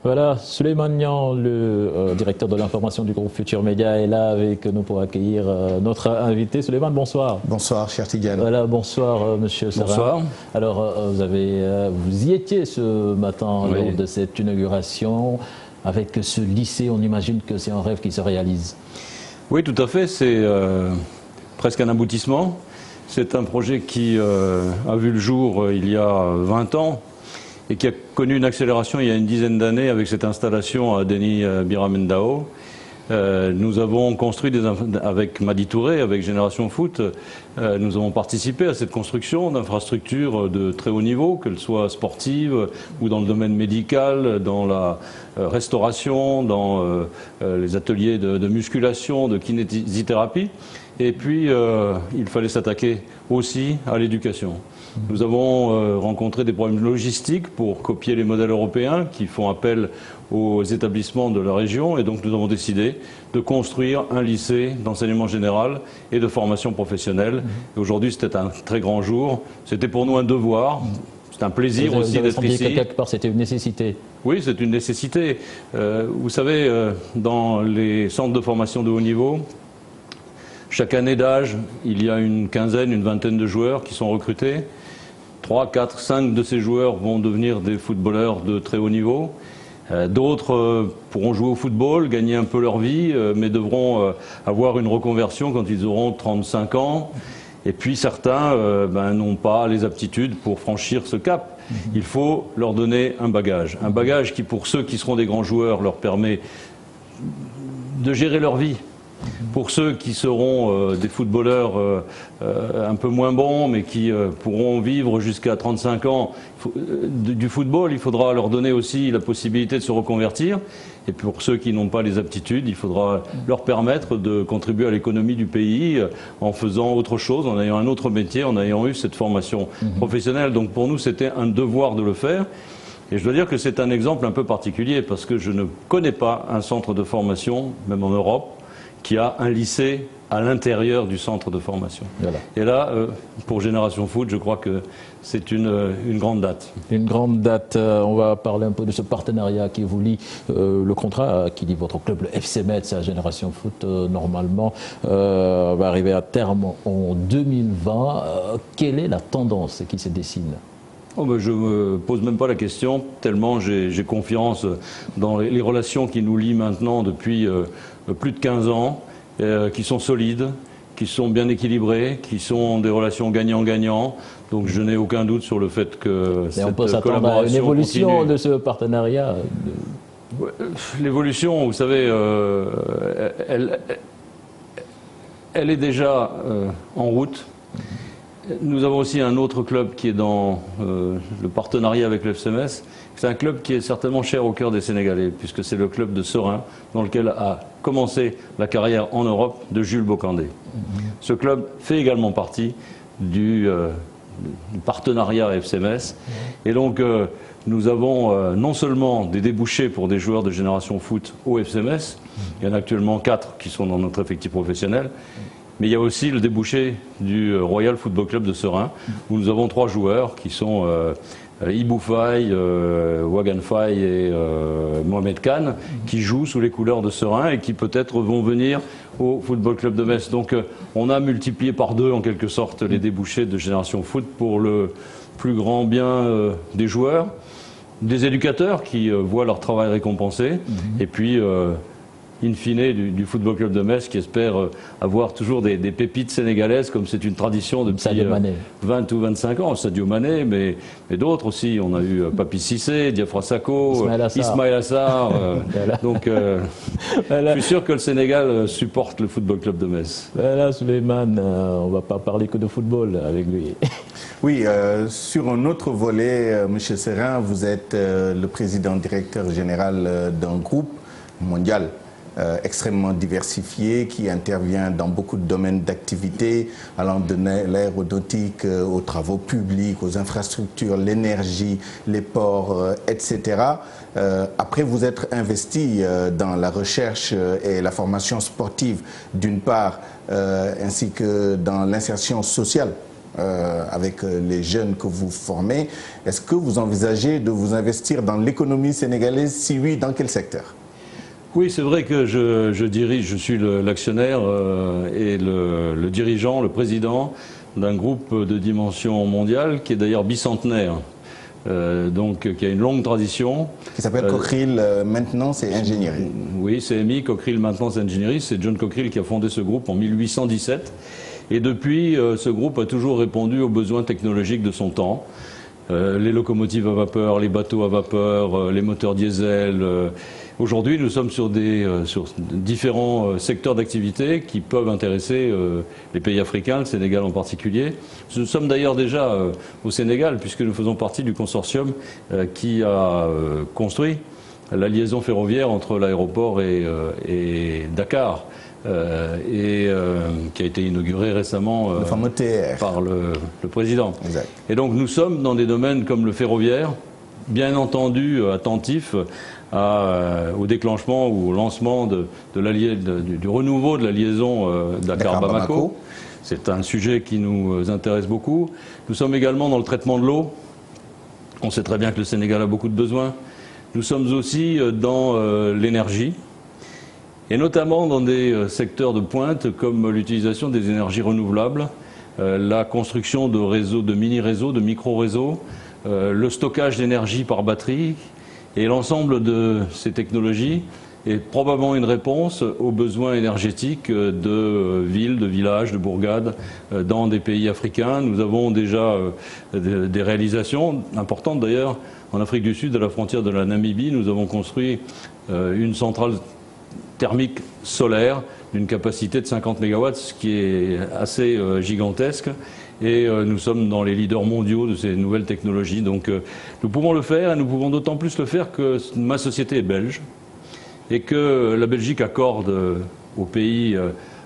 Voilà, Souleymane Niang, le directeur de l'information du groupe Futur Média, est là avec nous pour accueillir notre invité. Souleymane, bonsoir. Bonsoir, cher Tidiane. Voilà, bonsoir, monsieur Serrin. Bonsoir. Alors, vous y étiez ce matin lors de cette inauguration. Avec ce lycée, on imagine que c'est un rêve qui se réalise. Oui, tout à fait. C'est presque un aboutissement. C'est un projet qui a vu le jour il y a 20 ans et qui a connu une accélération il y a une dizaine d'années avec cette installation à Déni Biramendao. Nous avons construit avec Madi Touré, avec Génération Foot, nous avons participé à cette construction d'infrastructures de très haut niveau, qu'elles soient sportives ou dans le domaine médical, dans la restauration, dans les ateliers de musculation, de kinésithérapie. Et puis, il fallait s'attaquer aussi à l'éducation. Nous avons rencontré des problèmes logistiques pour copier les modèles européens qui font appel aux établissements de la région et donc nous avons décidé de construire un lycée d'enseignement général et de formation professionnelle. Aujourd'hui, c'était un très grand jour. C'était pour nous un devoir. C'est un plaisir aussi d'être ici. Quelque part, c'était une nécessité. Oui, c'est une nécessité. Vous savez, dans les centres de formation de haut niveau, chaque année d'âge, il y a une quinzaine, une vingtaine de joueurs qui sont recrutés. 3, 4, 5 de ces joueurs vont devenir des footballeurs de très haut niveau. D'autres pourront jouer au football, gagner un peu leur vie, mais devront avoir une reconversion quand ils auront 35 ans. Et puis certains n'ont pas les aptitudes pour franchir ce cap. Il faut leur donner un bagage qui pour ceux qui seront des grands joueurs leur permet de gérer leur vie. Pour ceux qui seront des footballeurs un peu moins bons, mais qui pourront vivre jusqu'à 35 ans du football, il faudra leur donner aussi la possibilité de se reconvertir. Et pour ceux qui n'ont pas les aptitudes, il faudra leur permettre de contribuer à l'économie du pays en faisant autre chose, en ayant un autre métier, en ayant eu cette formation professionnelle. Donc pour nous, c'était un devoir de le faire. Et je dois dire que c'est un exemple un peu particulier, parce que je ne connais pas un centre de formation, même en Europe, qui a un lycée à l'intérieur du centre de formation. Voilà. Et là, pour Génération Foot, je crois que c'est une grande date. Une grande date. On va parler un peu de ce partenariat qui vous lie, le contrat qui lie votre club, le FC Metz, à Génération Foot, normalement, va arriver à terme en 2020. Quelle est la tendance qui se dessine ? Je ne me pose même pas la question, tellement j'ai confiance dans les relations qui nous lient maintenant depuis plus de 15 ans, qui sont solides, qui sont bien équilibrées, qui sont des relations gagnant-gagnant. Donc je n'ai aucun doute sur le fait que cette on peut s'attendre à une évolution continue. De ce partenariat. L'évolution, vous savez, elle est déjà en route. Nous avons aussi un autre club qui est dans le partenariat avec le FC Metz. C'est un club qui est certainement cher au cœur des Sénégalais, puisque c'est le club de Serein, dans lequel a commencé la carrière en Europe de Jules Bocandé. Ce club fait également partie du partenariat FC Metz. Et donc, nous avons non seulement des débouchés pour des joueurs de Génération Foot au FC Metz, il y en a actuellement 4 qui sont dans notre effectif professionnel, mais il y a aussi le débouché du Royal Football Club de Serein, où nous avons 3 joueurs qui sont Ibou Faye, Wagan Faye et Mohamed Khan, qui jouent sous les couleurs de Serein et qui peut-être vont venir au Football Club de Metz. Donc on a multiplié par 2 en quelque sorte les débouchés de Génération Foot pour le plus grand bien des joueurs, des éducateurs qui voient leur travail récompensé, et puis in fine du Football Club de Metz qui espère avoir toujours des pépites sénégalaises, comme c'est une tradition depuis 20 ou 25 ans. Sadio Mané, mais d'autres aussi. On a eu Papi Cissé, Diafra Sakho, Ismaël Assar. Donc je suis sûr que le Sénégal supporte le Football Club de Metz. Voilà, Souleymane, on ne va pas parler que de football avec lui. Oui, sur un autre volet, M. Serrin, vous êtes le président directeur général d'un groupe mondial extrêmement diversifié qui intervient dans beaucoup de domaines d'activité, allant de l'aéronautique aux travaux publics, aux infrastructures, l'énergie, les ports, etc. Après vous être investi dans la recherche et la formation sportive d'une part, ainsi que dans l'insertion sociale avec les jeunes que vous formez. Est-ce que vous envisagez de vous investir dans l'économie sénégalaise? Si oui, dans quel secteur? Oui, c'est vrai que je suis l'actionnaire et le dirigeant, le président d'un groupe de dimension mondiale qui est d'ailleurs bicentenaire, donc qui a une longue tradition. Qui s'appelle Cockerill Maintenance et Ingénierie. Oui, CMI, Cockerill Maintenance et Ingénierie. C'est John Cockerill qui a fondé ce groupe en 1817. Et depuis, ce groupe a toujours répondu aux besoins technologiques de son temps. Les locomotives à vapeur, les bateaux à vapeur, les moteurs diesel. Aujourd'hui, nous sommes sur différents secteurs d'activité qui peuvent intéresser les pays africains, le Sénégal en particulier. Nous sommes d'ailleurs déjà au Sénégal, puisque nous faisons partie du consortium qui a construit la liaison ferroviaire entre l'aéroport et Dakar. Qui a été inauguré récemment le fameux TR. Par le président. Exact. Et donc nous sommes dans des domaines comme le ferroviaire, bien entendu attentifs au déclenchement ou au lancement du renouveau de la liaison Dakar-Bamako. C'est un sujet qui nous intéresse beaucoup. Nous sommes également dans le traitement de l'eau. On sait très bien que le Sénégal a beaucoup de besoins. Nous sommes aussi dans l'énergie. Et notamment dans des secteurs de pointe comme l'utilisation des énergies renouvelables, la construction de réseaux, de mini-réseaux, de micro-réseaux, le stockage d'énergie par batterie et l'ensemble de ces technologies est probablement une réponse aux besoins énergétiques de villes, de villages, de bourgades dans des pays africains. Nous avons déjà des réalisations importantes d'ailleurs. En Afrique du Sud, à la frontière de la Namibie, nous avons construit une centrale thermique solaire d'une capacité de 50 MW, ce qui est assez gigantesque. Et nous sommes dans les leaders mondiaux de ces nouvelles technologies. Donc nous pouvons le faire, et nous pouvons d'autant plus le faire que ma société est belge et que la Belgique accorde aux pays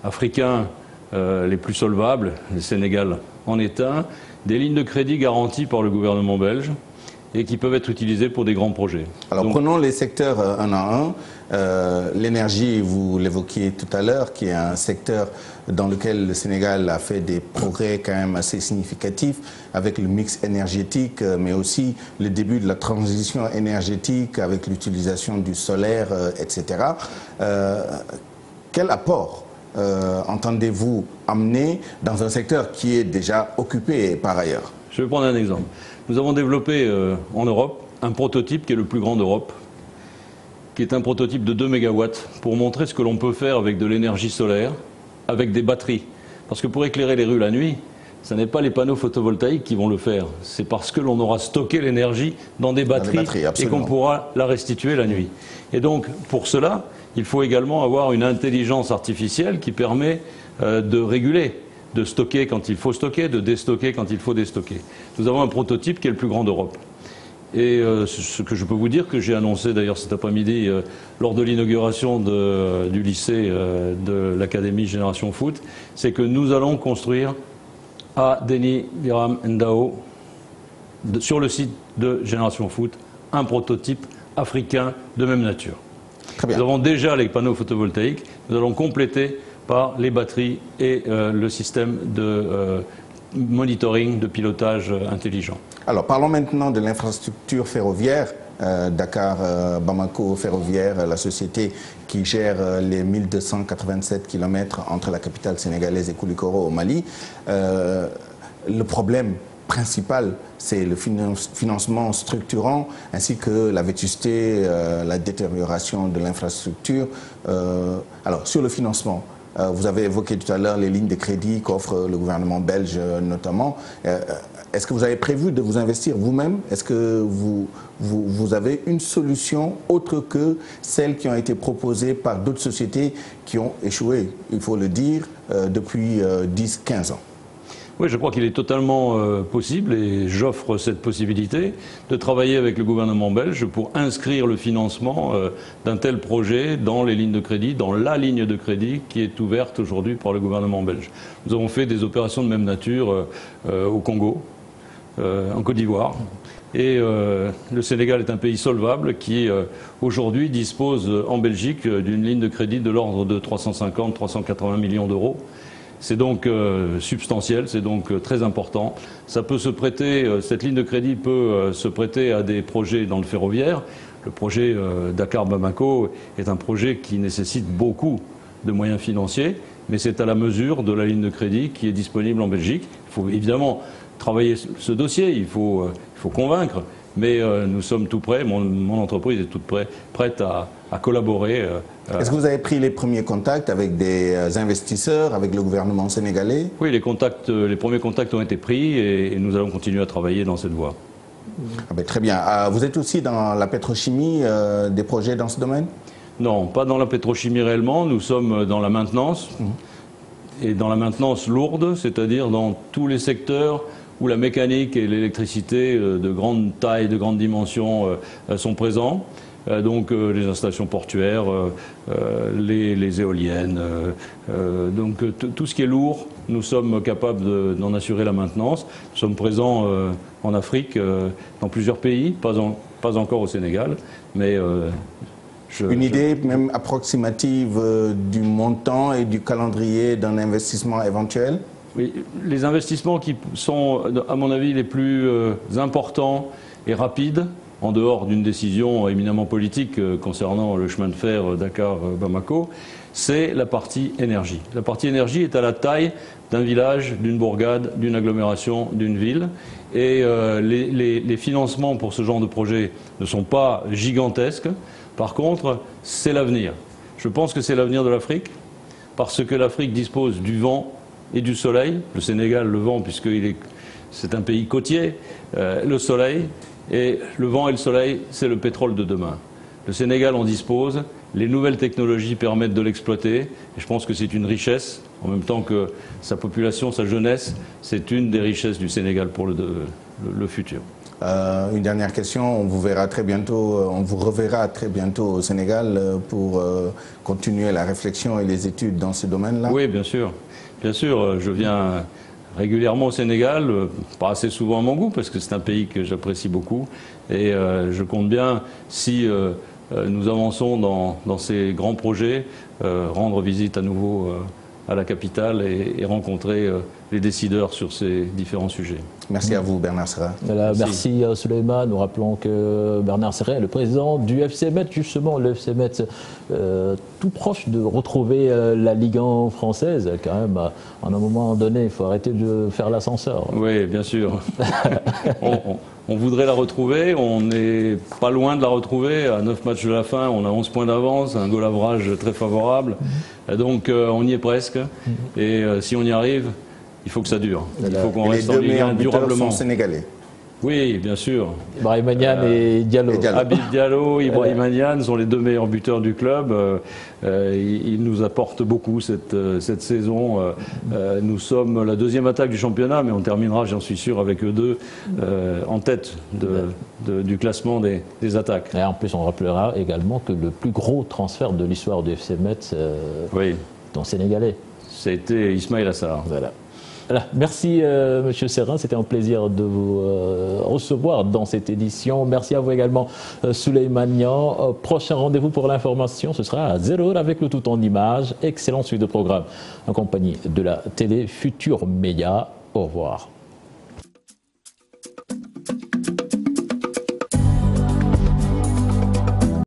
africains les plus solvables, le Sénégal en est un, des lignes de crédit garanties par le gouvernement belge et qui peuvent être utilisées pour des grands projets. Alors prenons les secteurs un à un. L'énergie, vous l'évoquiez tout à l'heure, qui est un secteur dans lequel le Sénégal a fait des progrès quand même assez significatifs avec le mix énergétique, mais aussi le début de la transition énergétique avec l'utilisation du solaire, etc. Quel apport entendez-vous amener dans un secteur qui est déjà occupé par ailleurs? Je vais prendre un exemple. Nous avons développé en Europe un prototype qui est le plus grand d'Europe, qui est un prototype de 2 MW pour montrer ce que l'on peut faire avec de l'énergie solaire, avec des batteries. Parce que pour éclairer les rues la nuit, ce n'est pas les panneaux photovoltaïques qui vont le faire. C'est parce que l'on aura stocké l'énergie dans des batteries et qu'on pourra la restituer la nuit. Et donc, pour cela, il faut également avoir une intelligence artificielle qui permet de réguler, de stocker quand il faut stocker, de déstocker quand il faut déstocker. Nous avons un prototype qui est le plus grand d'Europe. Et ce que je peux vous dire, que j'ai annoncé d'ailleurs cet après-midi lors de l'inauguration du lycée de l'Académie Génération Foot, c'est que nous allons construire à Deni Biram Ndao, sur le site de Génération Foot, un prototype africain de même nature. Très bien. Nous avons déjà les panneaux photovoltaïques, nous allons compléter par les batteries et le système de monitoring, de pilotage intelligent. Alors parlons maintenant de l'infrastructure ferroviaire. Dakar-Bamako Ferroviaire, la société qui gère les 1287 km entre la capitale sénégalaise et Koulikoro au Mali. Le problème principal, c'est le financement structurant ainsi que la vétusté, la détérioration de l'infrastructure. Alors sur le financement, vous avez évoqué tout à l'heure les lignes de crédit qu'offre le gouvernement belge notamment. Est-ce que vous avez prévu de vous investir vous-même? Est-ce que vous avez une solution autre que celles qui ont été proposées par d'autres sociétés qui ont échoué, il faut le dire, depuis 10-15 ans? Oui, je crois qu'il est totalement possible, et j'offre cette possibilité, de travailler avec le gouvernement belge pour inscrire le financement d'un tel projet dans les lignes de crédit, dans la ligne de crédit qui est ouverte aujourd'hui par le gouvernement belge. Nous avons fait des opérations de même nature au Congo, en Côte d'Ivoire. Et le Sénégal est un pays solvable qui aujourd'hui dispose en Belgique d'une ligne de crédit de l'ordre de 350-380 millions d'euros. C'est donc substantiel, c'est donc très important. Ça peut se prêter, cette ligne de crédit peut se prêter à des projets dans le ferroviaire. Le projet Dakar-Bamako est un projet qui nécessite beaucoup de moyens financiers, mais c'est à la mesure de la ligne de crédit qui est disponible en Belgique. Il faut évidemment travailler ce dossier, il faut convaincre, mais nous sommes tout prêts, mon entreprise est toute prête à collaborer. Est-ce que vous avez pris les premiers contacts avec des investisseurs, avec le gouvernement sénégalais? Oui, les premiers contacts ont été pris et nous allons continuer à travailler dans cette voie. Ah ben, très bien. Vous êtes aussi dans la pétrochimie, des projets dans ce domaine? Non, pas dans la pétrochimie réellement, nous sommes dans la maintenance, et dans la maintenance lourde, c'est-à-dire dans tous les secteurs où la mécanique et l'électricité de grande taille, de grande dimension sont présents. Donc les installations portuaires, les éoliennes, donc tout ce qui est lourd, nous sommes capables d'en assurer la maintenance. Nous sommes présents en Afrique, dans plusieurs pays, pas encore au Sénégal, mais une idée même approximative du montant et du calendrier d'un investissement éventuel? Oui, les investissements qui sont, à mon avis, les plus importants et rapides, en dehors d'une décision éminemment politique concernant le chemin de fer Dakar-Bamako, c'est la partie énergie. La partie énergie est à la taille d'un village, d'une bourgade, d'une agglomération, d'une ville. Et les financements pour ce genre de projet ne sont pas gigantesques. Par contre, c'est l'avenir. Je pense que c'est l'avenir de l'Afrique, parce que l'Afrique dispose du vent et du soleil. Le Sénégal, le vent, puisque c'est un pays côtier, le soleil. Et le vent et le soleil, c'est le pétrole de demain. Le Sénégal en dispose, les nouvelles technologies permettent de l'exploiter, et je pense que c'est une richesse, en même temps que sa population, sa jeunesse, c'est une des richesses du Sénégal pour le futur. Une dernière question, on vous verra très bientôt, on vous reverra très bientôt au Sénégal pour continuer la réflexion et les études dans ce domaine-là? Oui, bien sûr. Bien sûr, je viens régulièrement au Sénégal, pas assez souvent à mon goût, parce que c'est un pays que j'apprécie beaucoup. Et je compte bien, si nous avançons dans ces grands projets, rendre visite à nouveau à la capitale et rencontrer les décideurs sur ces différents sujets. Merci à vous, Bernard Serra. Voilà, merci Souleymane. Nous rappelons que Bernard Serra est le président du FC Metz, justement, le FC Metz tout proche de retrouver la Ligue 1 française. Quand même, à un moment donné, il faut arrêter de faire l'ascenseur. Oui, bien sûr. On voudrait la retrouver, on n'est pas loin de la retrouver. À 9 matchs de la fin, on a 11 points d'avance, un goal average très favorable. Donc on y est presque. Et si on y arrive, il faut que ça dure. Il faut qu'on reste en Ligue 1 durablement. Les deux meilleurs buteurs sont sénégalais. Oui, bien sûr. Brahim Niane et Diallo. Habib Diallo, Ibrahim Niane sont les deux meilleurs buteurs du club. Ils nous apportent beaucoup cette saison. Nous sommes la deuxième attaque du championnat, mais on terminera, j'en suis sûr, avec eux deux en tête du classement des attaques. Et en plus, on rappellera également que le plus gros transfert de l'histoire du FC Metz oui. est en sénégalais. C'était Ismaïla Sarr. Voilà. Voilà. Merci Monsieur Serra, c'était un plaisir de vous recevoir dans cette édition. Merci à vous également Souleymane Niang. Prochain rendez-vous pour l'information, ce sera à 0h avec le tout en images. Excellente suite de programme en compagnie de la télé Futur Média. Au revoir.